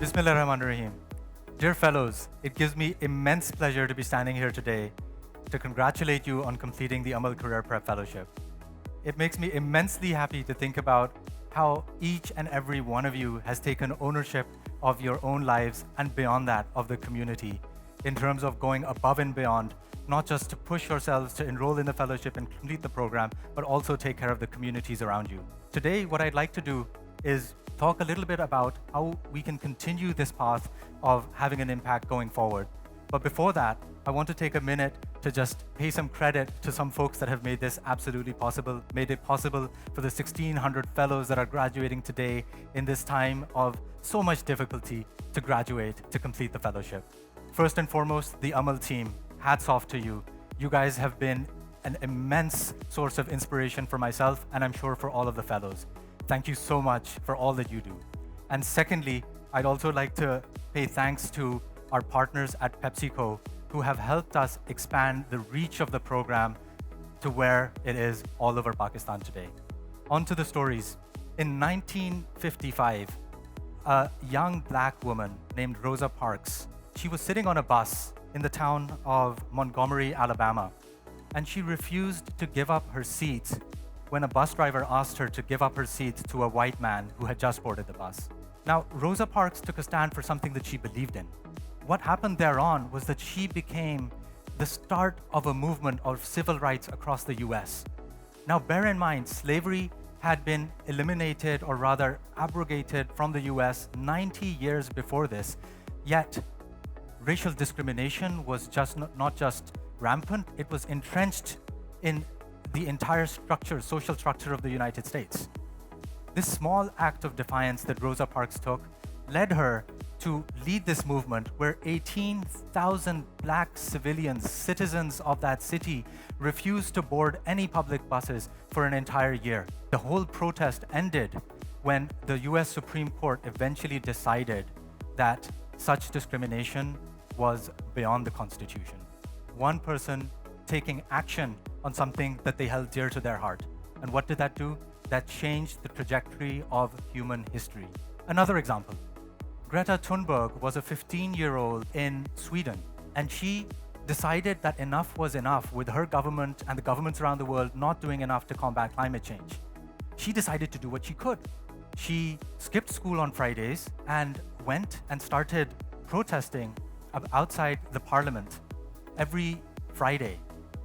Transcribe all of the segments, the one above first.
Bismillahirrahmanirrahim. Dear fellows, it gives me immense pleasure to be standing here today to congratulate you on completing the Amal Career Prep Fellowship. It makes me immensely happy to think about how each and every one of you has taken ownership of your own lives and beyond that of the community in terms of going above and beyond, not just to push yourselves to enroll in the fellowship and complete the program, but also take care of the communities around you. Today, what I'd like to do is talk a little bit about how we can continue this path of having an impact going forward. But before that, I want to take a minute to just pay some credit to some folks that have made this absolutely possible, made it possible for the 1,600 fellows that are graduating today in this time of so much difficulty to graduate, to complete the fellowship. First and foremost, the Amal team, hats off to you. You guys have been an immense source of inspiration for myself and I'm sure for all of the fellows. Thank you so much for all that you do. And secondly, I'd also like to pay thanks to our partners at PepsiCo who have helped us expand the reach of the program to where it is all over Pakistan today. On to the stories. In 1955, a young black woman named Rosa Parks, she was sitting on a bus in the town of Montgomery, Alabama, and she refused to give up her seat when a bus driver asked her to give up her seat to a white man who had just boarded the bus. Now, Rosa Parks took a stand for something that she believed in. What happened thereon was that she became the start of a movement of civil rights across the US. Now, bear in mind, slavery had been eliminated or rather abrogated from the US 90 years before this, yet racial discrimination was just not just rampant, it was entrenched in the entire structure, social structure of the United States. This small act of defiance that Rosa Parks took led her to lead this movement where 18,000 black civilians, citizens of that city, refused to board any public buses for an entire year. The whole protest ended when the US Supreme Court eventually decided that such discrimination was beyond the Constitution. One person taking action on something that they held dear to their heart. And what did that do? That changed the trajectory of human history. Another example, Greta Thunberg was a 15-year-old in Sweden, and she decided that enough was enough with her government and the governments around the world not doing enough to combat climate change. She decided to do what she could. She skipped school on Fridays and went and started protesting outside the parliament every Friday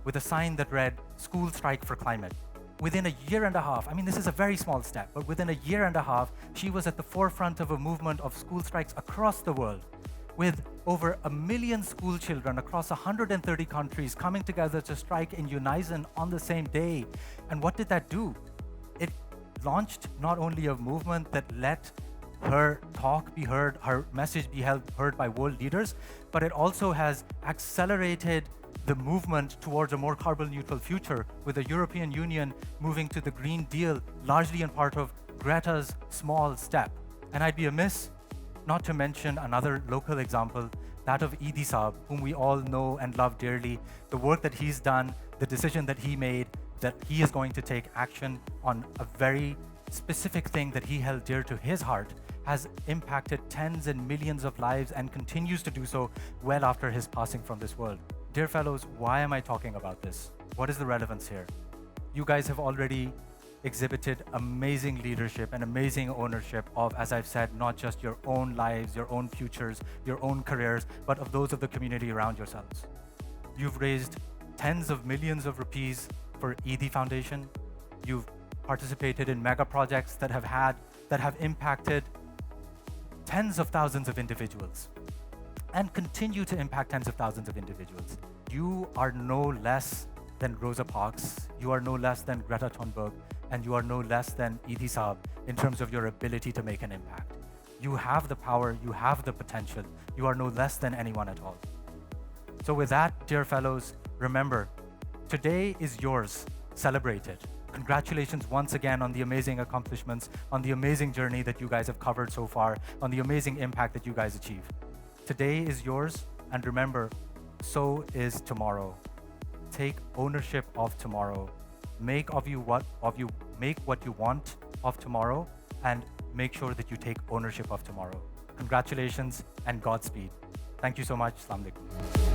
with a sign that read, "School strike for climate." Within a year and a half, I mean, this is a very small step, but within a year and a half, she was at the forefront of a movement of school strikes across the world, with over 1 million school children across 130 countries coming together to strike in unison on the same day. And what did that do? It launched not only a movement that let her talk be heard, her message be heard by world leaders, but it also has accelerated the movement towards a more carbon neutral future, with the European Union moving to the Green Deal, largely in part of Greta's small step. And I'd be amiss not to mention another local example, that of Edie Saab, whom we all know and love dearly, the work that he's done, the decision that he made, that he is going to take action on a very specific thing that he held dear to his heart, has impacted tens and millions of lives and continues to do so well after his passing from this world. Dear fellows, why am I talking about this? What is the relevance here? You guys have already exhibited amazing leadership and amazing ownership of, as I've said, not just your own lives, your own futures, your own careers, but of those of the community around yourselves. You've raised tens of millions of rupees for Edie Foundation. You've participated in mega projects that have impacted tens of thousands of individuals and continue to impact tens of thousands of individuals. You are no less than Rosa Parks, you are no less than Greta Thunberg, and you are no less than Edie Saab in terms of your ability to make an impact. You have the power, you have the potential, you are no less than anyone at all. So with that, dear fellows, remember, today is yours, celebrate it. Congratulations once again on the amazing accomplishments, on the amazing journey that you guys have covered so far, on the amazing impact that you guys achieve. Today is yours, and remember, so is tomorrow. Take ownership of tomorrow. Make what you want of tomorrow, and make sure that you take ownership of tomorrow. Congratulations and Godspeed. Thank you so much. Assalamu alaikum.